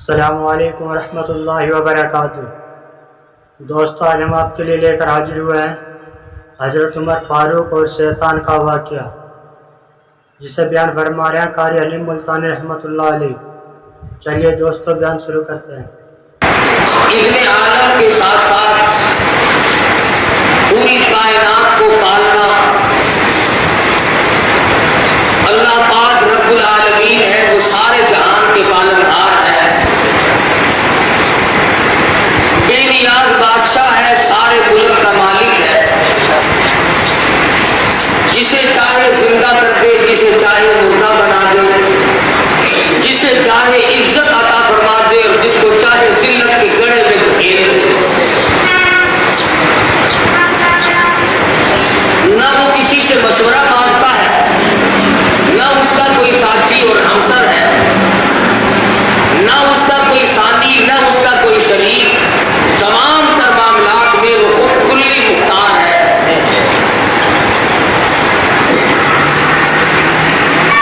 السلام علیکم ورحمۃ اللہ وبرکاتہ۔ دوستو، آج ہم آپ کے لیے لے کر حاضر ہوئے ہیں حضرت عمر فاروق اور شیطان کا واقعہ، جسے بیان فرما رہے ہیں قاری علیم ملتانی رحمۃ اللہ علیہ۔ چلیے دوستو، بیان شروع کرتے ہیں۔ اذن عالم کے ساتھ ساتھ پوری کائنات کو پالنا اللہ پاک رب العالمین ہے، وہ سارے جہان کے پالنہار ہے، بے نیاز بادشاہ ہے، سارے ملک کا مالک ہے، جسے چاہے زندہ کر دے، جسے چاہے مردہ بنا دے، جسے چاہے عزت عطا فرما دے اور جس کو چاہے ذلت کے گڑھے میں دھکیل دے۔ نہ وہ کسی سے مشورہ مانگتا ہے، نہ اس کا کوئی ساتھی اور ہمسر ہے، نہ اس کا کوئی ثانی، نہ اس کا کوئی شریک، تمام تر معاملات میں وہ خود کلی مختار ہے۔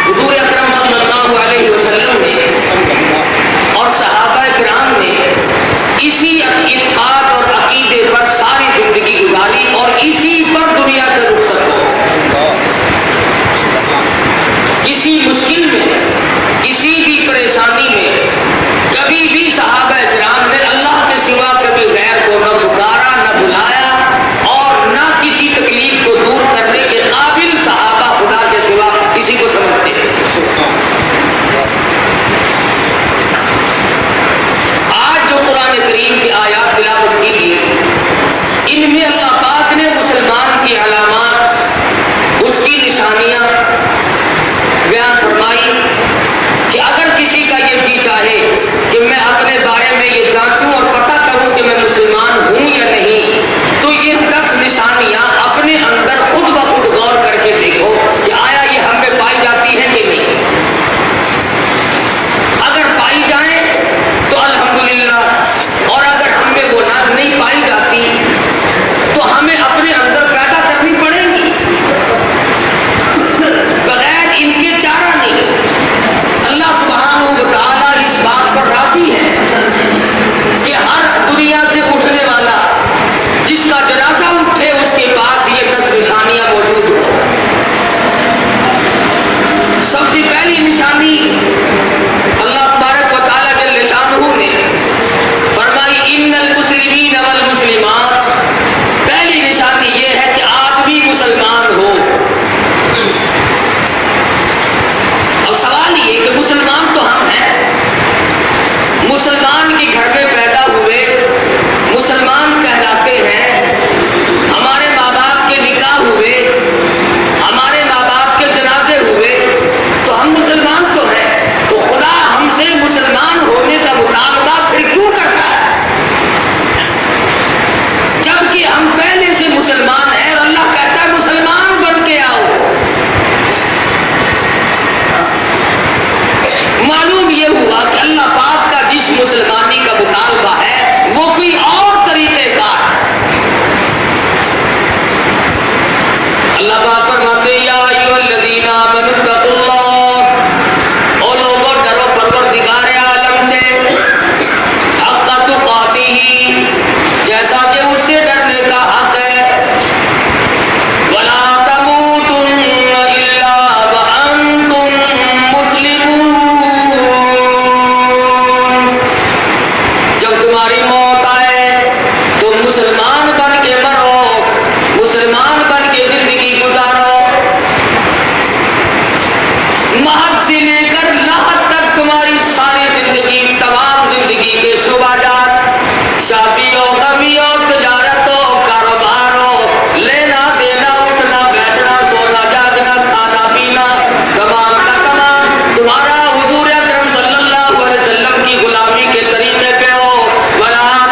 حضور اکرم صلی اللہ علیہ وسلم نے اور صحابہ کرام نے اسی اعتقاد اور عقیدے پر ساری زندگی گزاری اور اسی پر دنیا سے رخصت ہو۔ کسی مشکل میں، کسی بھی پریشانی میں کبھی بھی صحابہ کرام نے اللہ کے سوا کبھی غیر کو نہ پکارا، نہ بلایا، اور نہ کسی تکلیف کو دور کرنے کے قابل صحابہ خدا کے سوا کسی کو سمجھتے تھے۔ آج جو قرآن کریم کی آیات تلاوت کی گئی، ان میں اللہ پاک نے مسلمان کی علامات، اس کی نشانیاں بیان فرمائی کہ اگر کسی کا یہ جی چاہے کہ میں اپنے بارے میں یہ جانچوں اور پتہ کروں کہ میں مسلمان ہوں یا نہیں، تو یہ 10 نشانیاں اپنے اندر خود بخود غور کر کے دیکھو کہ آیا یہ ہم میں پائی جاتی ہے کہ نہیں۔ اگر پائی جائیں تو الحمدللہ، اور اگر ہم میں وہ نہیں پائی جاتی تو ہمیں اپنے اندر پیدا کرنی پڑیں گی، بغیر ان کے چارہ نہیں۔ اللہ سبحانہ و تعالیٰ اس بات پر راضی ہے کہ ہر دنیا سے اٹھنے والا جس کا جنازہ اٹھے اس کے پاس یہ 10 نشانیاں موجود ہوں۔ سب سے پہلی نشانی اللہ تبارک و تعالیٰ جل شانہ نے فرمائی ان المسلمین والمسلمات، پہلی نشانی یہ ہے کہ آدمی مسلمان ہو۔ اب سوال یہ کہ مسلمان تو ہم ہیں، مسلمان کے گھر میں پیدا ہوئے، مسلمان کہلاتے ہیں، ہمارے ماں باپ کے نکاح ہوئے، ہمارے ماں باپ کے جنازے ہوئے، تو ہم مسلمان تو ہیں، تو خدا ہم سے مسلمان ہونے کا مطالبہ پھر کیوں کرتا ہے جبکہ ہم پہلے سے مسلمان ہیں؟ اور اللہ کہتا ہے مسلمان بن کے آؤ۔ معلوم یہ ہوا کہ اللہ پاک کا جس مسلمانی کا مطالبہ ہے وہ کوئی اور طریقے کا ہے۔ اللہ پاک فرماتے ہیں یا ایھا الذین آمنوا اتقوا اللہ، او لوگوں ڈرو پروردگار عالم سے، حق تقاتہ، جیسا کہ اس سے ڈرنے کا حق ہے، ولا تموتن الا وانتم مسلمون، جب تمہاری موت آئے تو مسلمان بن کے مرو، مسلمان بن کے زندگی گزارو، مہد سے لے کر لحد تک تمہاری ساری زندگی، تمام زندگی کے شعبہ جات، شادی ہو، غمی ہو، تجارت ہو، کاروبار ہو، لینا دینا، اٹھنا بیٹھنا، سونا جاگنا، کھانا پینا، تمام کا تمام تمہارا حضور اکرم صلی اللہ علیہ وسلم کی غلامی کے طریقے پہ ہو۔ وَلَا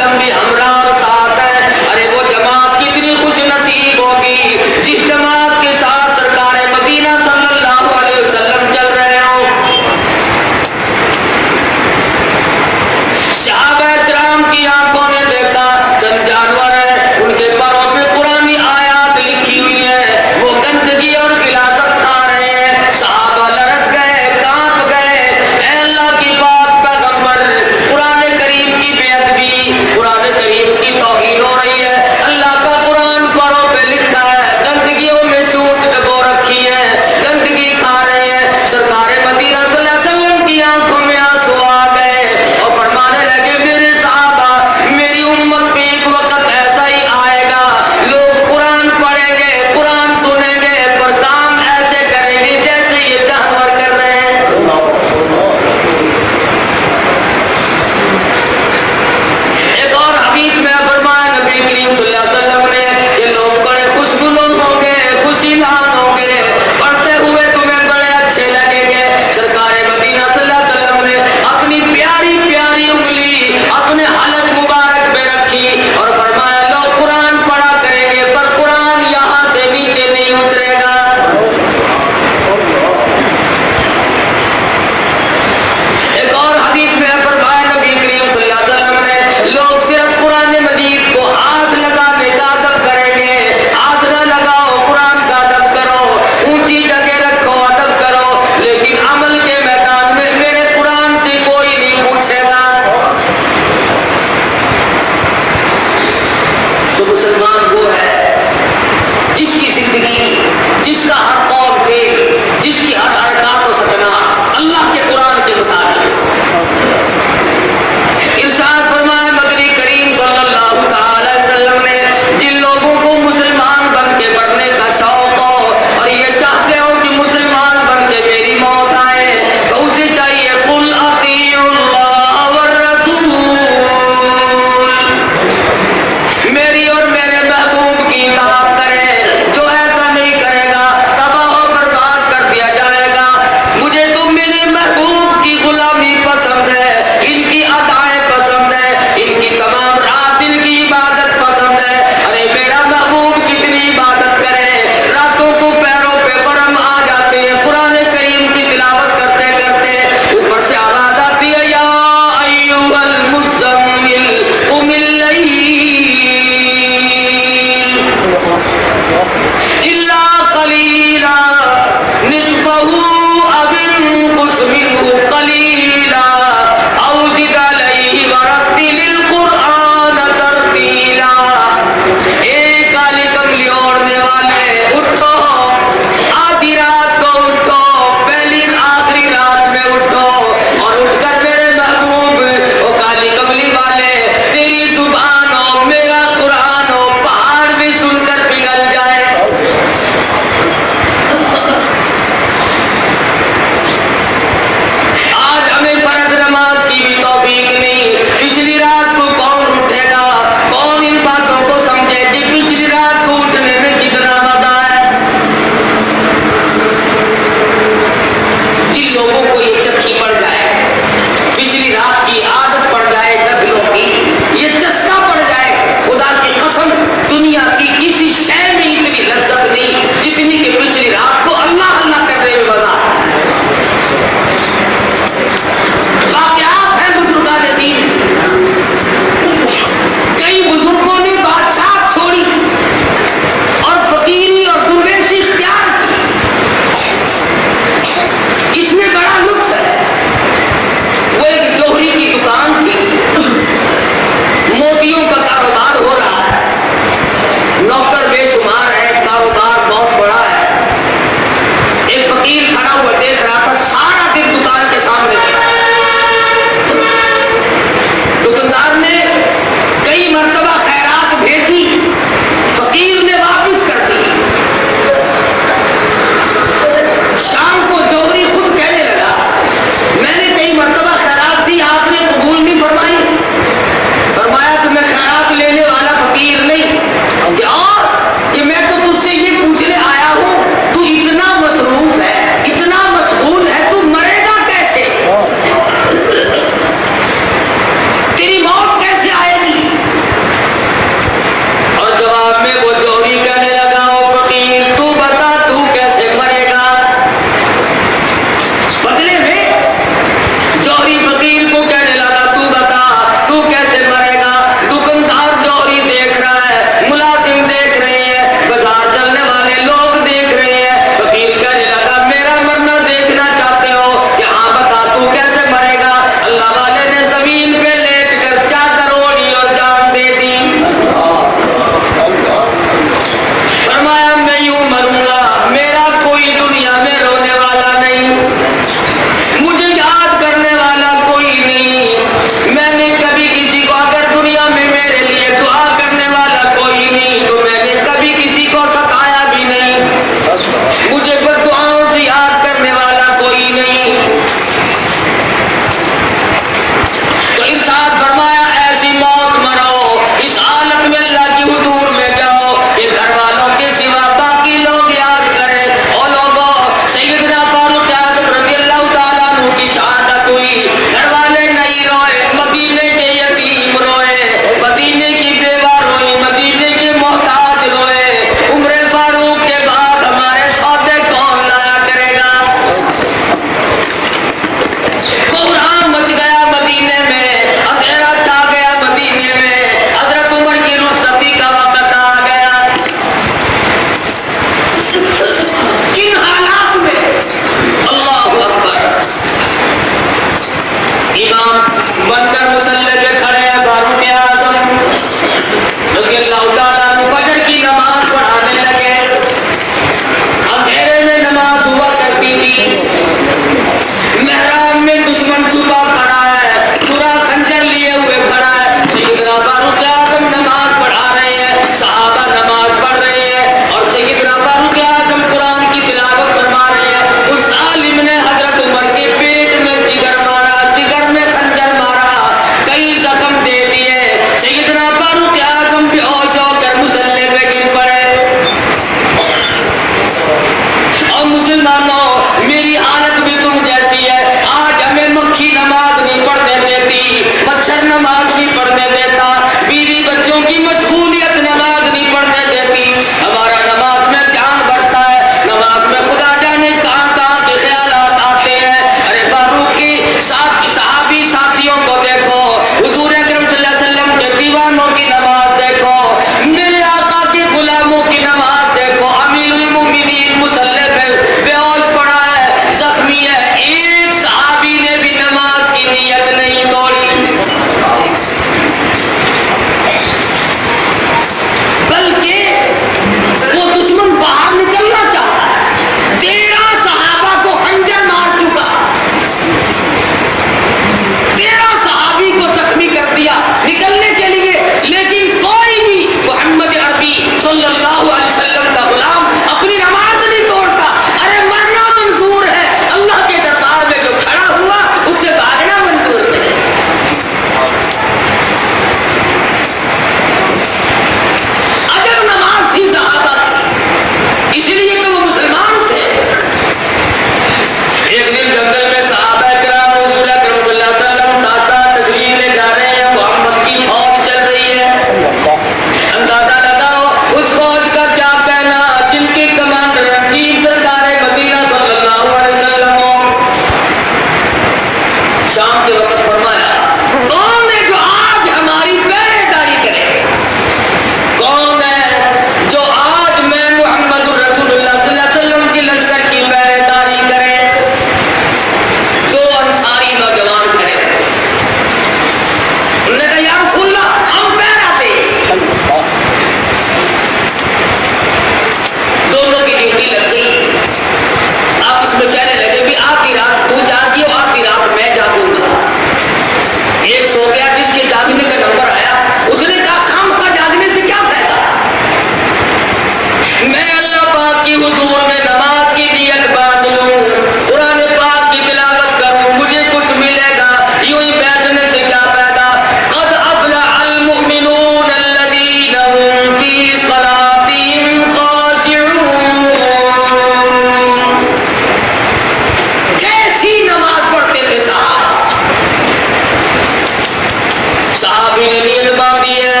صحابی نے نیت باندھی ہے،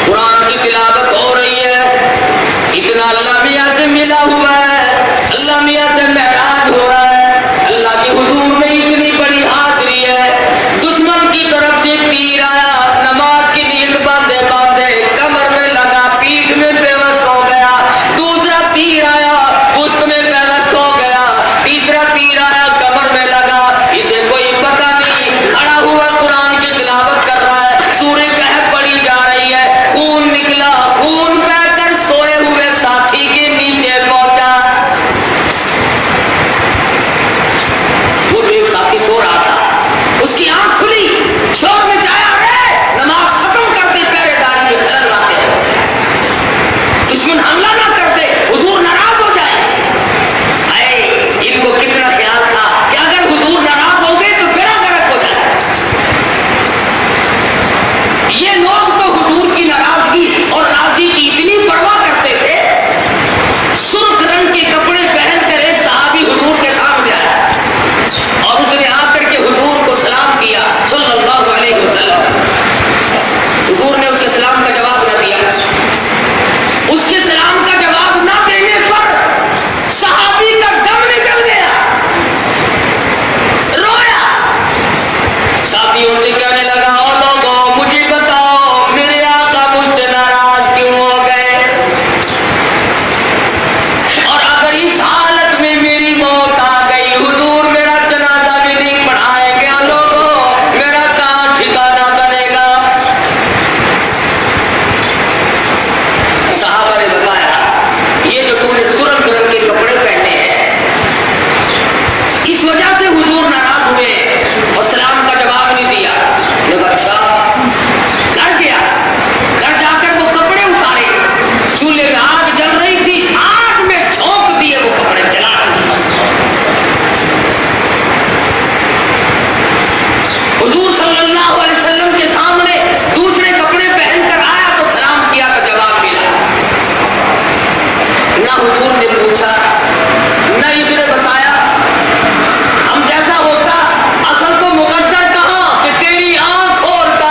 قرآن کی تلاوت ہو رہی ہے، اتنا اللہ میاں سے ملا ہوا ہے، اللہ میاں سے معراج ہو رہا ہے، اللہ کے حضور میں اتنی بڑی حاضری ہے، دشمن کی طرف سے تیر آیا، نماز کی نیت باندھے باندھے کمر میں لگا، پیٹھ میں پیوست ہو گیا، دوسرا تیر آیا پشت میں پیوست ہو گیا، تیسرا تیر آیا کمر میں لگا، اسے کوئی پتہ نہیں، کھڑا ہوا قرآن کی تلاوت کر رہا ہے، سورہ کہف پڑھی جا رہی ہے، خون نکلا، خون بہ کر سوئے ہوئے ساتھی کے نیچے پہنچا۔ وہ بھی ایک ساتھی سو رہا تھا، اس کی آنکھ کھلی، شور مچایا، رے نماز ختم کر دے، پہرے داری میں خلل واقع ہے، دشمن حملہ نہ کر دے، حضور ناراض ہو جائے۔ اے ان کو کتنا خیال تھا کہ اگر حضور ناراض ہو گئے تو بیڑا غرق ہو جائے۔ یہ لوگ تو حضور کی ناراضگی اور راضی کی اتنی پرواہ کرتے تھے، سرخ رنگ کے کپڑے پہن کر ایک صحابی حضور کے سامنے آیا اور اس نے آ کر کے حضور کو سلام کیا صلی اللہ علیہ وسلم۔ حضور نے اس کے سلام کا جواب نہ دیا، اس کے سلام کا جواب نہ دینے پر صحابی کا دم نکل گیا، رویا، ساتھیوں سے کہنے لگا، او لوگوں مجھے بتاؤ میرے آقا مجھ سے ناراض کیوں ہو گئے، اور اگر اس حالت میں میری موت آ گئی، حضور میرا جنازہ بھی نہیں پڑھائیں گے، لوگوں میرا کہاں ٹھکانہ بنے گا۔ صحابہ نے بتایا، یہ جو تم نے سرخ رنگ کے کپڑے پہنے ہیں اس وجہ سے حضور ناراض ہوئے اور سلام کا جواب نہیں دیا۔ لوگ اچھا، گھر گیا، گھر جا کر وہ کپڑے اتارے، چولہے میں آگ جل رہی تھی، آگ میں جھونک دیے وہ کپڑے، جلا دیے۔ حضور صلی اللہ علیہ وسلم کے سامنے دوسرے کپڑے پہن کر آیا تو سلام کیا تو جواب ملا۔ نہ حضور نے پوچھا، نہ اس نے بتایا، ہم جیسا ہوتا اصل تو مقدر کہاں کہ تیری آنکھ کھول کر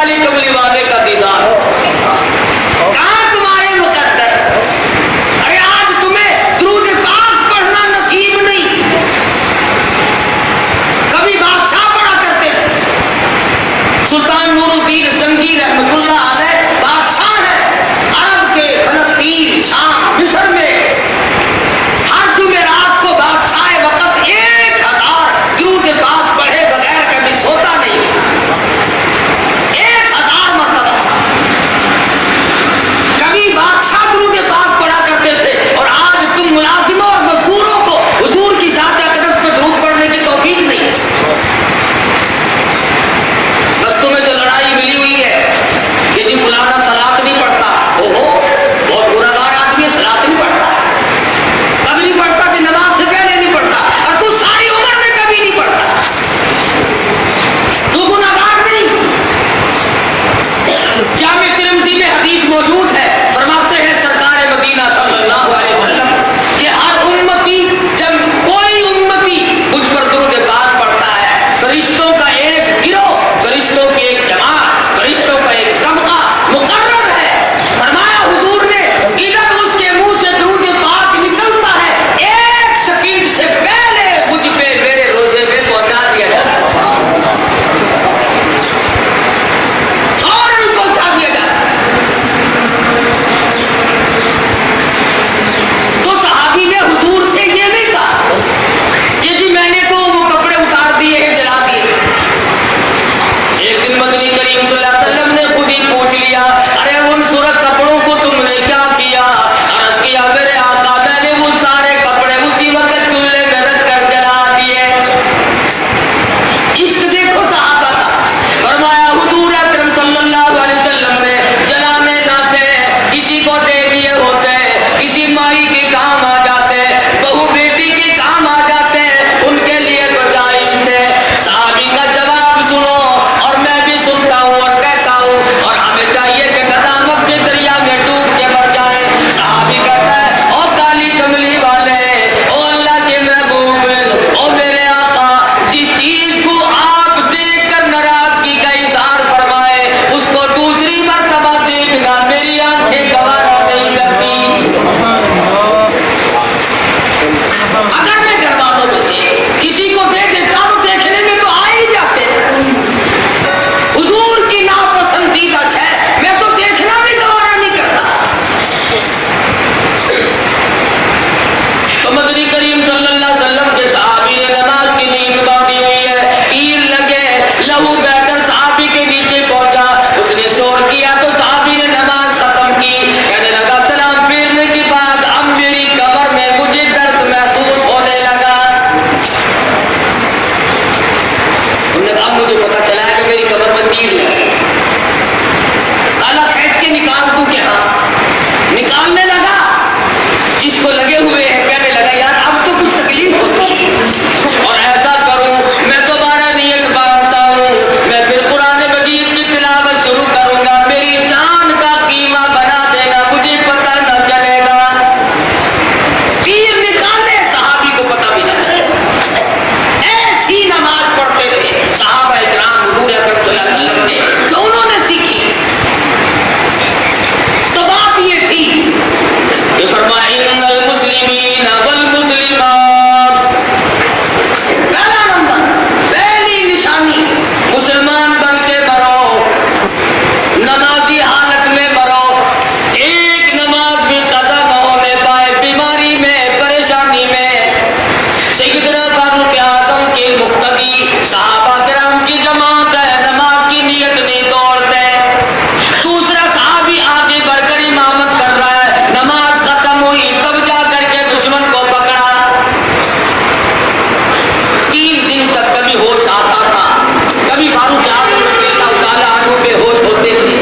फारूक आजम रज़ियल्लाहु ताला अन्हु बेहोश होते थे।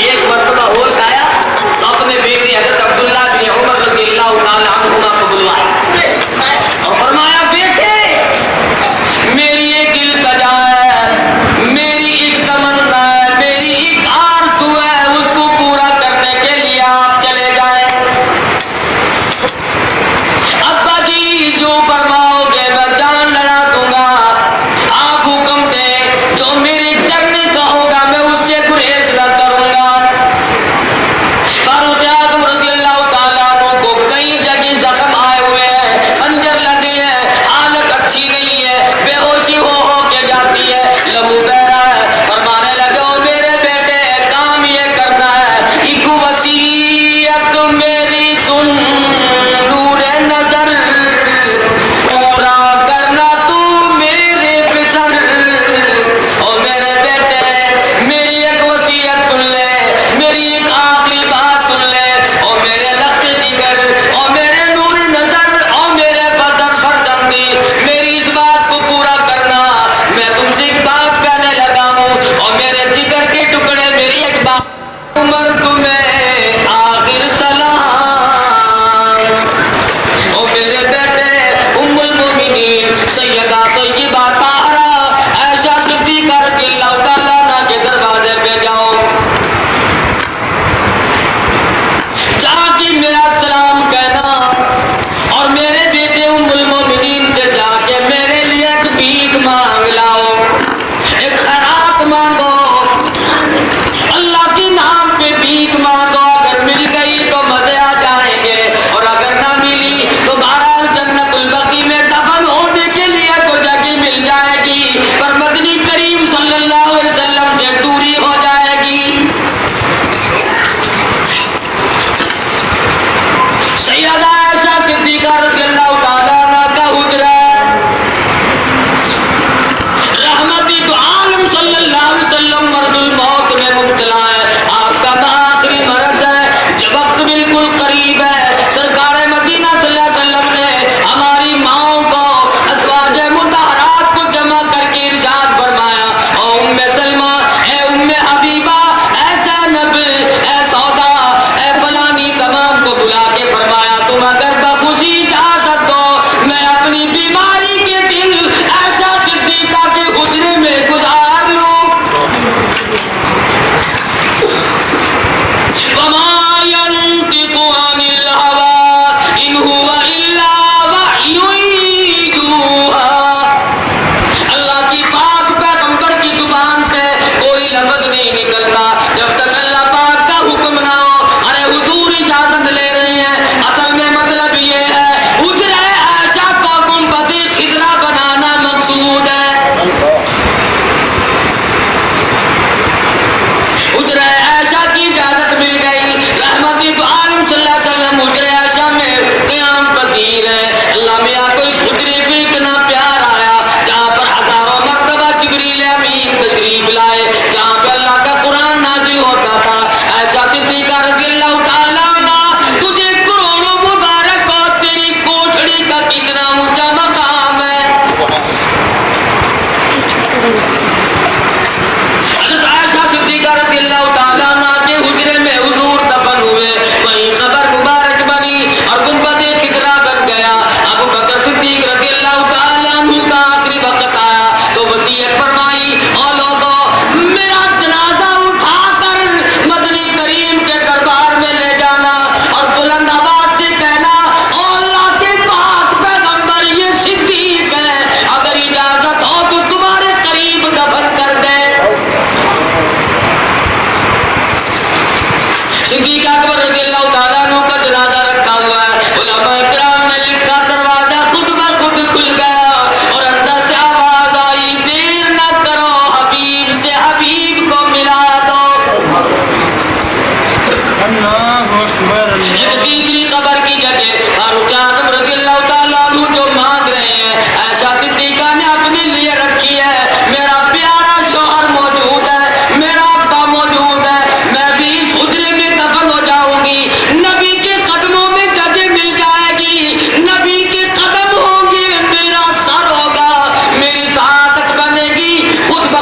एक मर्तबा होश आया तो अपने बेटे हज़रत अब्दुल्लाह बिन उमर रज़ियल्लाहु ताला अन्हुमा को बुलवाया और फरमाया, बेटे मेरी एक इल्तिजा है, मेरी एक तमन्ना है, मेरी एक आरज़ू है, उसको पूरा करने के लिए आप चले जाएं। अब्बा जी जो फरमाओगे मैं जान लड़ा दूंगा, आप हुक्म दें, जो मेरे करने का होगा मैं उससे गुरेज न करूंगा। फारूक आज़म रज़ियल्लाहु ताला अन्हु को कई जगह जख्म आए हुए हैं, खंजर लगे हैं, हालत अच्छी नहीं है, बेहोशी हो के जाती है, लहू बह रहा है। फरमाने लगे, ओ मेरे बेटे काम ये करना है, एक वसीयत मेरी सुन, नूरे नजर पूरा करना तू मेरे पिसर। ओ मेरे बेटे मेरी एक वसीयत सुन ले, मेरी एक आखिरी बात सुन ले, ओ मेरे लख्ते जिगर, ओ मेरे नूर नजर, ओ मेरे बदर फरजंदी, मेरी इस बात को पूरा करना। मैं तुमसे एक बात कहने लगा हूँ, और मेरे जिगर के टुकड़े, मेरी एक बात, उमर तुम्हें आखिर सलाम। ओ मेरे बेटे उम्मुल मोमिनीन सैयदा तय्यबा ताहरा आयशा सिद्दीक़ा रज़ियल्लाहु ताला अन्हा के दरवाजे पे जाओ, जाके मेरा सलाम कहना और मेरे बेटे उम्मुल मोमिनीन से जाके मेरे लिए एक भीख मांग लाओ, एक खैरात मांगो, अल्लाह के नाम पे भीख मांगो। अगर मिल गई तो मजे आ जाएंगे और अगर ना मिली तो बहरहाल जन्नतुल बकी में दफन होने के लिए तो जगह मिल जाएगी, पर मदनी करीम सल्लल्लाहु अलैहि वसल्लम से दूरी हो जाएगी। सैयदा आयशा सिद्दीक़ा रज़ियल्लाहु ताला अन्हा का हुजरा रहमती तो आलम सल्लल्लाहु अलैहि वसल्लम मर्दुल मौत में मुब्तला है, आपका आखिरी मरज है, जब वक्त बिल्कुल करीब है। सरकार मदीना सल्लल्लाहु अलैहि वसल्लम ने हमारी माओ को, अज़वाज मुतहरात को जमा करके इरशाद फरमाया, ओ उम्मे सलमा, ए उम्मे हबीबा, ए ज़ैनब, ए सौदा, ए फलानी, तमाम को बुला के फरमाया, तुम अगर बखुशी इजाजत दो मैं अपनी बीमारी के दिन आयशा सिद्दीक़ा के हुजरे में गुजार लूं। वमा यंतिकु अनिल हवा इन हुवा इल्ला वह्युन यूहा। अल्लाह की पाक पैगंबर की जुबान से कोई लफ्ज नहीं निकलता जब तक अल्लाह पाक का हुक्म ना हो। अरे हुजूर इजाजत ले रहे हैं, असल में मतलब ये है हुजरा आयशा को गुंबद खिदरा बनाना मकसूद है। हुजरा आयशा की इजाजत मिल गई, रहमती तो आलम सल्लल्लाहु अलैहि वसल्लम हुजरा आयशा में क़याम पसीर है। अल्लाह मियां को इस हुजरे पे इतना प्यार आया जहाँ पर हजारों मर्तबा जिब्रील अमीन तशरीफ लाए, जहाँ पे अल्लाह का कुरान नाजिल होता था। आयशा सिद्दीक़ा रज़ियल्लाहु ताला अन्हा, तुझे करोड़ों मुबारक हो, तेरी कोठड़ी का कितना ऊंचा मकाम है। हज़रत आयशा सिद्दीक़ा रज़ियल्लाहु ताला अन्हा के हुजरे में हुजूर दफन हुए, वहीं कब्र मुबारक बनी और गुंबद खिदरा बन गया। अबू बकर सिद्दीक रज़ियल्लाहु ताला अन्हु का आखिरी वक्त आया तो वसीयत फरमाई, ओ लोगों, मेरा जनाजा उठाकर मदनी करीम के दरबार में ले जाना और बुलंद आवाज से कहना, ओ अल्लाह के पाक पैगंबर ये सिद्दीक है, अगर इजाजत हो तो तुम्हारे करीब दफन कर दे। सिद्दीक अकबर रज़ियल्लाहु ताला अन्हु का जनाजा रखा हुआ है। उलमा इकराम ने लिखा, दरवाजा खुद ब खुद खुल गया और अंदर से आवाज आई, देर न करो, हबीब से हबीब को मिला दो। एक तीसरी कब्र की जगह फारूक आज़म रज़ियल्लाहु ताला अन्हु जो मांग रहे हैं, आयशा सिद्दीक़ा ने अपने लिए रखी है। मेरा प्यारा शौहर मौजूद है, मेरा अब्बा मौजूद है, मैं भी इस हुजरे में दफन हो जाऊंगी, नबी के कदमों में जगह मिल जाएगी, नबी के कदम होंगे, मेरा सर होगा, मेरी शहादत बनेगी, खुद ब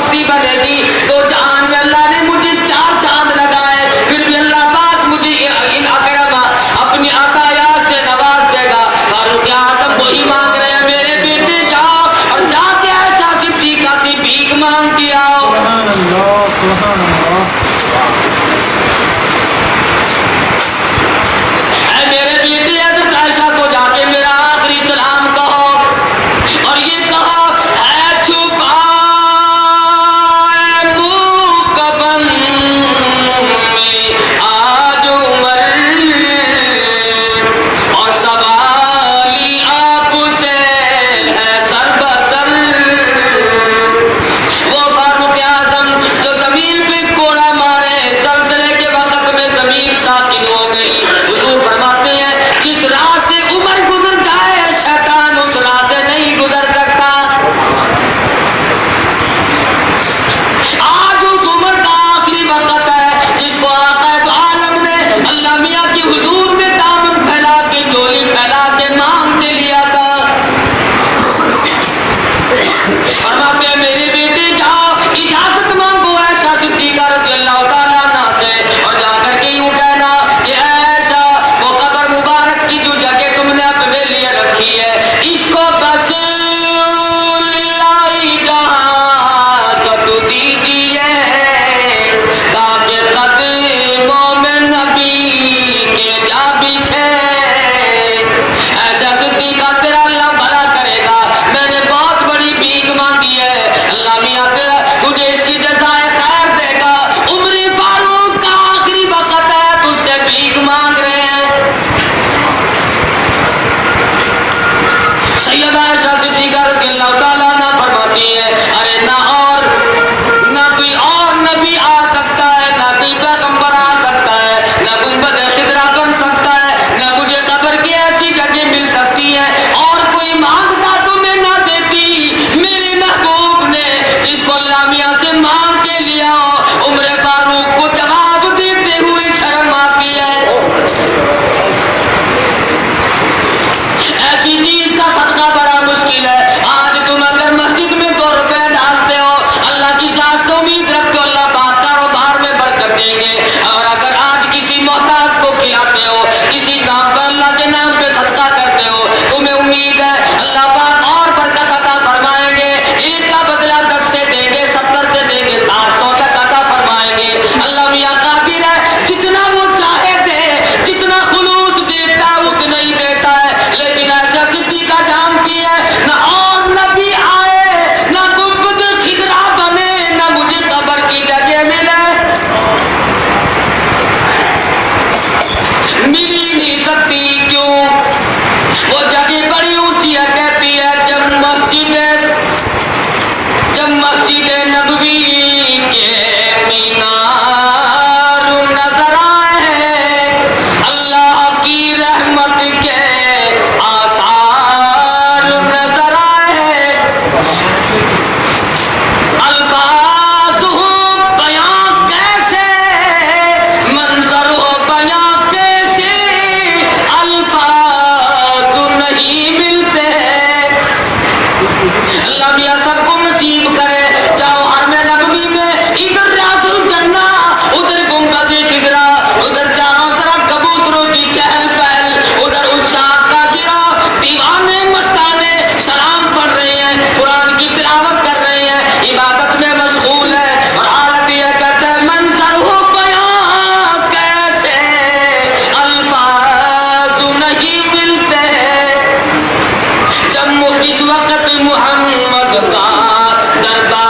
مسجد نبوی کے مینار نظر آئے، اللہ کی رحمت کے آثار نظر آئے، الفاظ ہو بیاں کیسے، منظر ہو بیاں کیسے، الفاظ نہیں ملتے۔ اللہ میاں سب کو نصیب کرے، جاؤ حرم نبوی میں، ادھر ریاض الجنہ، ادھر گنبد خضرا، ادھر چاروں طرف کبوتروں کی چہل پہل، ادھر عشاق کا گرا، دیوانے مستانے سلام پڑھ رہے ہیں، قرآن کی تلاوت کر رہے ہیں، عبادت میں مشغول ہے، اور حالت یہ کہتے ہیں منظر ہو بیاں کیسے، الفاظ نہیں ملتے۔ جب کس وقت محمد کا دربار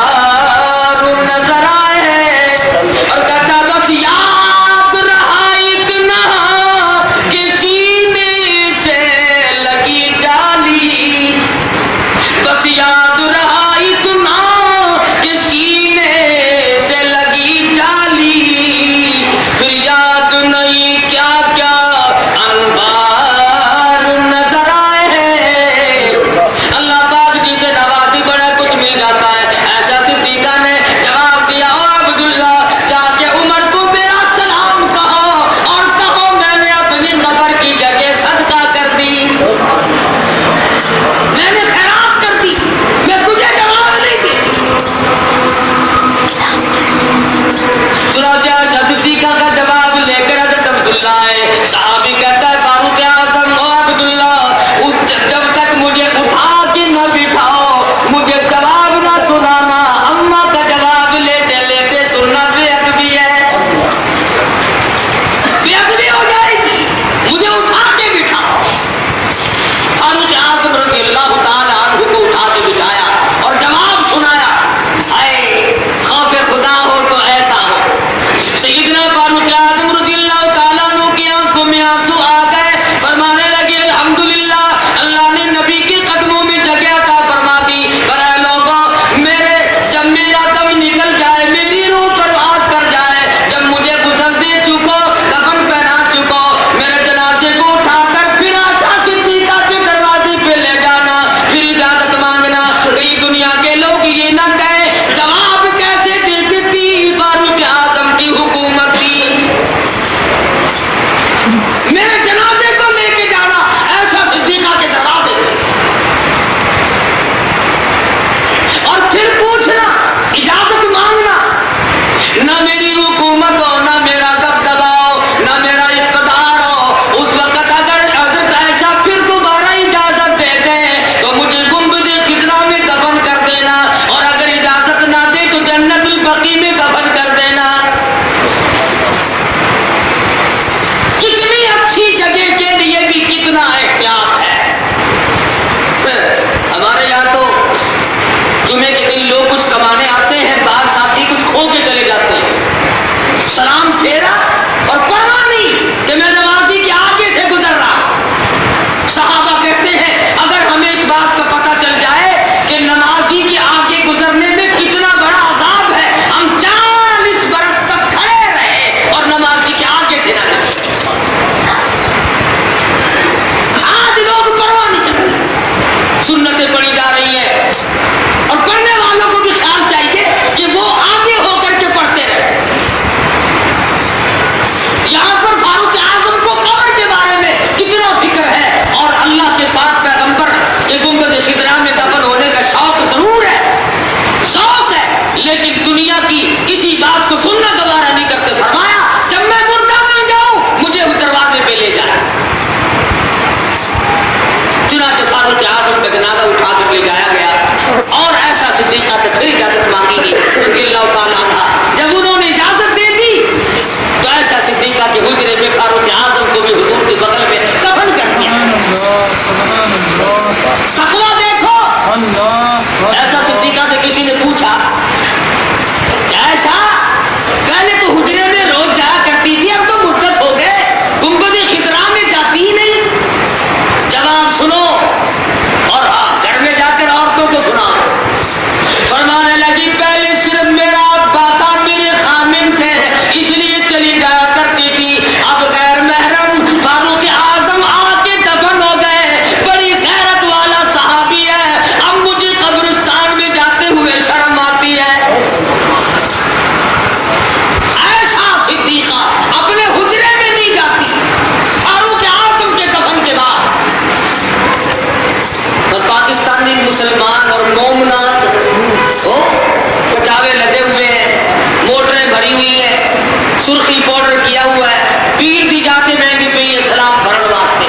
सुर्खी पाउडर किया हुआ है, पीर दी जाते महंगे पे ये सलाम भरण वास्ते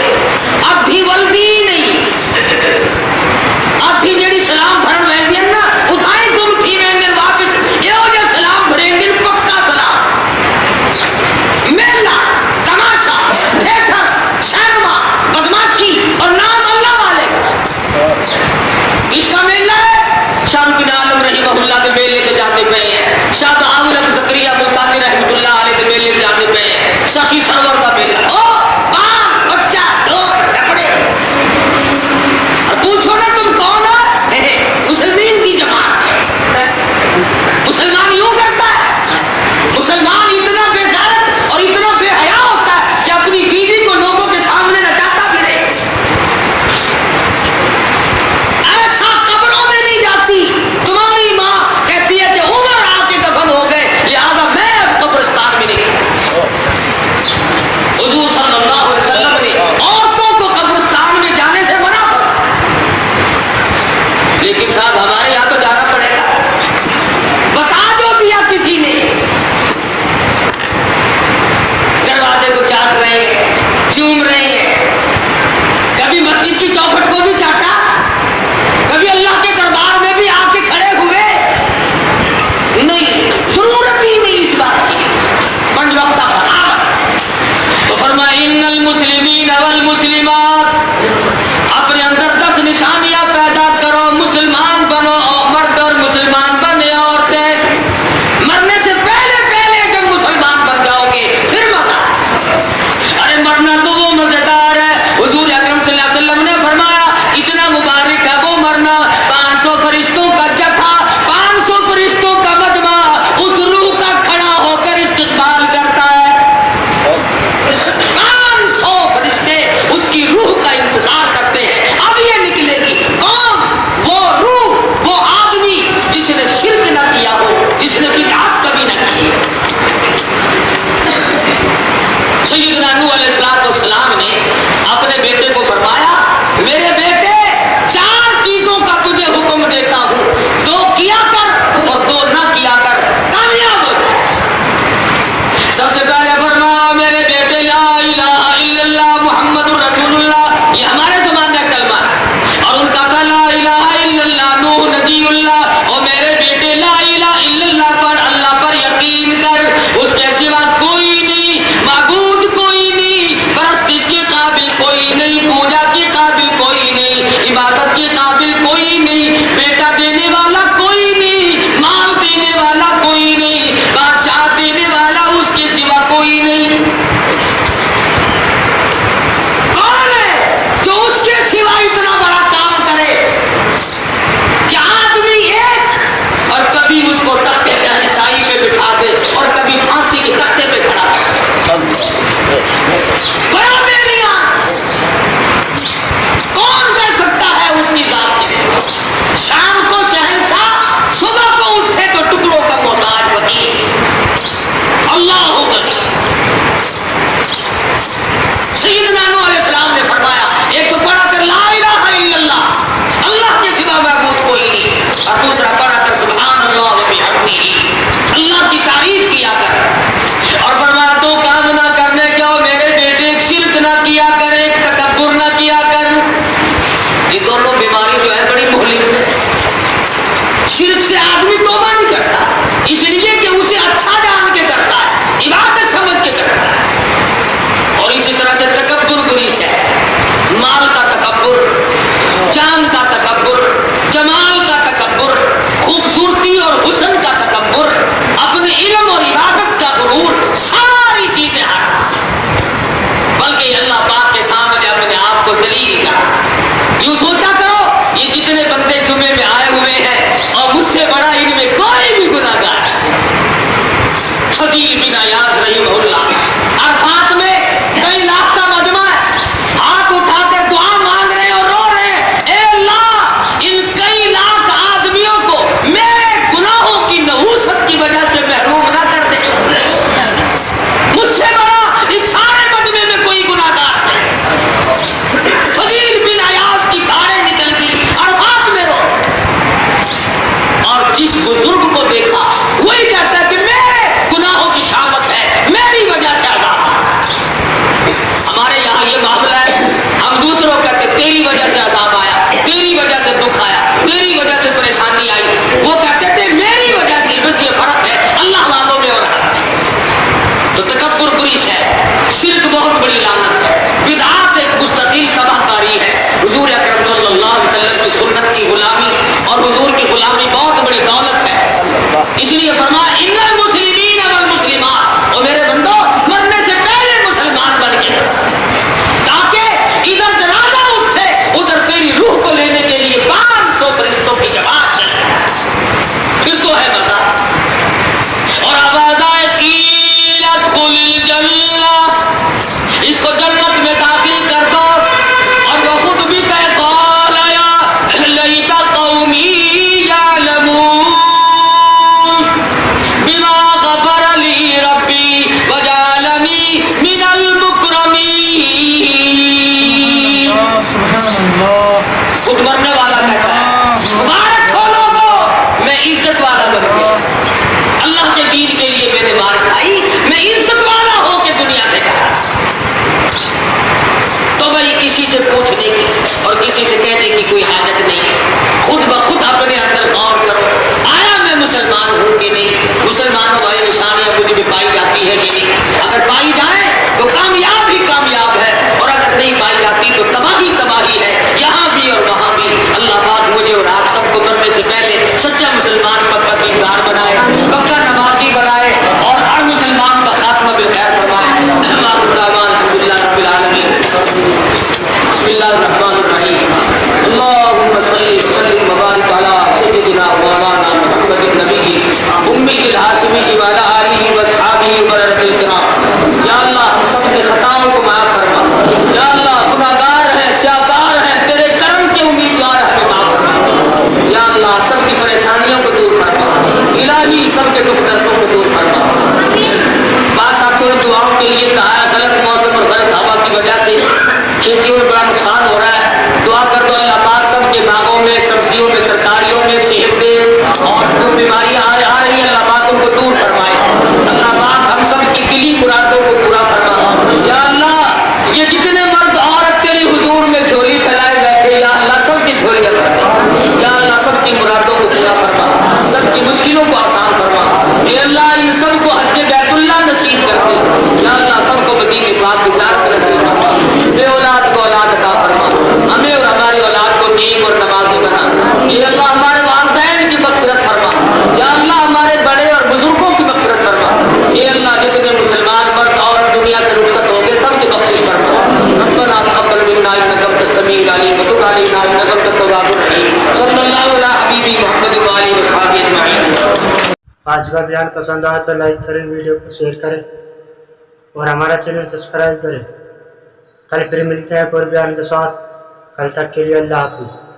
अधी वल्दी नहीं अधी जेड़ी सलाम भरण वैसी है ना उठाए तुम थी महंगे वापस ये हो जा सलाम भरेंगे पक्का सलाम मेला तमाशा थिएटर सिनेमा बदमाशी और नाम अल्लाह वाले इसका मेला है। शाम के आलम रहीमहुल्लाह के मेले के जाते पे हैं, शाह बहाउल ज़करिया मुल्तानी रहमतुल्लाह अलैह के मेले के जाते पे हैं, सखी सरवर का मेला ओ पान बच्चा दो टपड़े और पूछो ना तुम कौन हो मुसलमान की जमात। मुसलमान यूं करता है, मुसलमान इतना बेगैरत और इतना बेहया होता है कि अपनी बीवी को लोगों के सामने नचाता फिरे, ऐसा कब्रों में नहीं जाती। तुम्हारी माँ कहती है कि उमर आके दफन हो गए लिहाजा मैं अब कब्रिस्तान में नहीं। हुजूर सल्लल्लाहु अलैहि वसल्लम ने औरतों को कब्रिस्तान में जाने से मना कर, लेकिन साहब हमारे यहाँ तो जाना पड़ेगा। बता जो दिया किसी ने, दरवाजे को चाट रहे हैं, चूम रहे हैं, कभी मस्जिद की चौखट को भी चाटा, कभी अल्लाह के दरबार में भी आके खड़े हुए नहीं, जरूरत ही नहीं इस बात की। पंज वक्ता बराबर तो फरमाया इन्नल मुस्लिमीन वल मुस्लिमात, अपने अंदर 10 निशानियां पैदा करो, मुसलमान बनो और मर्द और मुसलमान बने औरतें। मरने से पहले पहले जब मुसलमान बन जाओगे फिर मजा। अरे मरना तो वो मजेदार है, हुजूर अकरम सल्लल्लाहु अलैहि वसल्लम ने फरमाया इतना मुबारक है वो मरना, 500 फरिश्तों का जथा, 500 फरिश्तों का मजमा उस रूह का खड़ा होकर इस्तकबाल करता है। 500 फरिश्ते उसकी रूह का इंतजार करते हैं, अब ये निकलेगी कौन? वो रूह, वो आदमी जिसने शिर्क न किया हो, जिसने बिदअत कभी न की हो। सैयदना नूह अलैहिस्सलाम ने अपने बेटे को फरमाया मेरे बेटे 4 चीजों का तुझे हुक्म देता हूं, 2 किया कर और 2 ना किया कर, कामयाब हो जाए। सबसे पहले फरमाया मेरे बेटे ला इलाहा इल्लल्लाह मुहम्मदुर रसूलुल्लाह, ये हमारे ज़माने का कलमा है, और उनका था ला इलाहा इल्लल्लाह नूह नबीउल्लाह, और मेरे बेटे ला इलाहा इल्लल्लाह पर अल्लाह पर यकीन कर, उसके सिवा कोई नहीं, माबूद कोई नहीं, परस्तिश के काबिल कोई नहीं, पूजा के काबिल कोई नहीं, इबादत के काबिल कोई नहीं, बेटा देने वाला कोई नहीं, माल देने वाला कोई नहीं, बादशाह देने वाला उसके सिवा कोई नहीं। कौन है जो उसके सिवा इतना बड़ा काम करे कि आदमी एक और कभी उसको तख्ते शहंशाही पे बिठा दे और कभी फांसी के तख्ते पे खड़ा कर, बड़ा बेनियाज कौन कर सकता है उसकी जात की? शाम को शहंशाह, सुबह को उठे तो टुकड़ों का मोहताज फकीर, अल्लाह सैयदना नूह अलैहिस्सलाम ने फरमाया एक तो पढ़ा कर ला इलाहा इल्लल्लाह, अल्लाह के सिवा महबूद कोई नहीं, और दूसरा पढ़ा कर सुब्हानल्लाह व बिहम्दिही, अल्लाह की तारीफ किया कर। और फरमाया 2 काम ना करने क्या हो मेरे बेटे, एक शिर्क ना किया कर, एक तकब्बुर ना किया कर। ये दोनों बीमारी जो है बड़ी मुहलिक है। शिर्क से आदमी तौबा नहीं करता, इसलिए कि उसे अच्छा जान के करता है, इबादत समझ के करता है। और इसी तरह से तकब्बुर बुरी से है, माल का तकब्बुर, जान का तकब्बुर, जमाल का तकब्बुर, खूबसूरती और हुस्न का तकब्बुर, अपने इल्म और इबादत का गुरूर, सारी चीजें हट, बल्कि अल्लाह पाक के सामने अपने आप को जलील करा। यूं सोचा करो ये जितने बंदे जुमे में आए हुए हैं और मुझसे बड़ा सब के दुख दर्दों को दूर फरमा। बाद साथियों ने दुआओं के लिए कहा है, गलत मौसम और गलत हवा की वजह से खेतियों में बड़ा नुकसान हो रहा है, दुआ कर दो अल्लाह पाक सबके बागों में, सब्जियों में, तरकारियों में सेहत दे, और जो बीमारियां आ रही है अल्लाह पाक उनको दूर फरमाए। अल्लाह पाक हम सब की दिली मुरादों को पूरा फरमा। या अल्लाह ये जितने मर्द औरत तेरी हुजूर में झोली फैलाए बैठे, या अल्लाह सबकी झोलियां फरमा, या अल्लाह सबकी मुरादों को पूरा फरमा, सबकी मुश्किलों को आसान फरमा। या अल्लाह इन सबको हज बैतुल्लाह नसीब कर दे। या अल्लाह सबको मदीने पाक की ज़ियारत नसीब फरमा। बे औलाद को औलाद अता फरमा, हमें और हमारी औलाद को नेक और नमाज़ी बना। या अल्लाह हमारे वालिदैन की मग़फ़िरत फरमा। या अल्लाह हमारे बड़े और बुजुर्गों की मग़फ़िरत फरमा। या अल्लाह जितने मुसलमान मर्द औरत दुनिया से रुखसत हो गए सबकी बख्शिश फरमा। रब्बना तक़ब्बल मिन्ना इन्नका अंतस समीउल अलीम व तुब अलैना इन्नका अंतत तव्वाबुर रहीम। सल्लल्लाहु अला हबीबी मुहम्मद व आलिहि व सहाबिहि अजमईन। आज का बयान पसंद आया तो लाइक करें, वीडियो को शेयर करें और हमारा चैनल सब्सक्राइब करें। कल फिर मिलते हैं पूरे बयान के साथ। कल तक के लिए अल्लाह हाफ़िज़।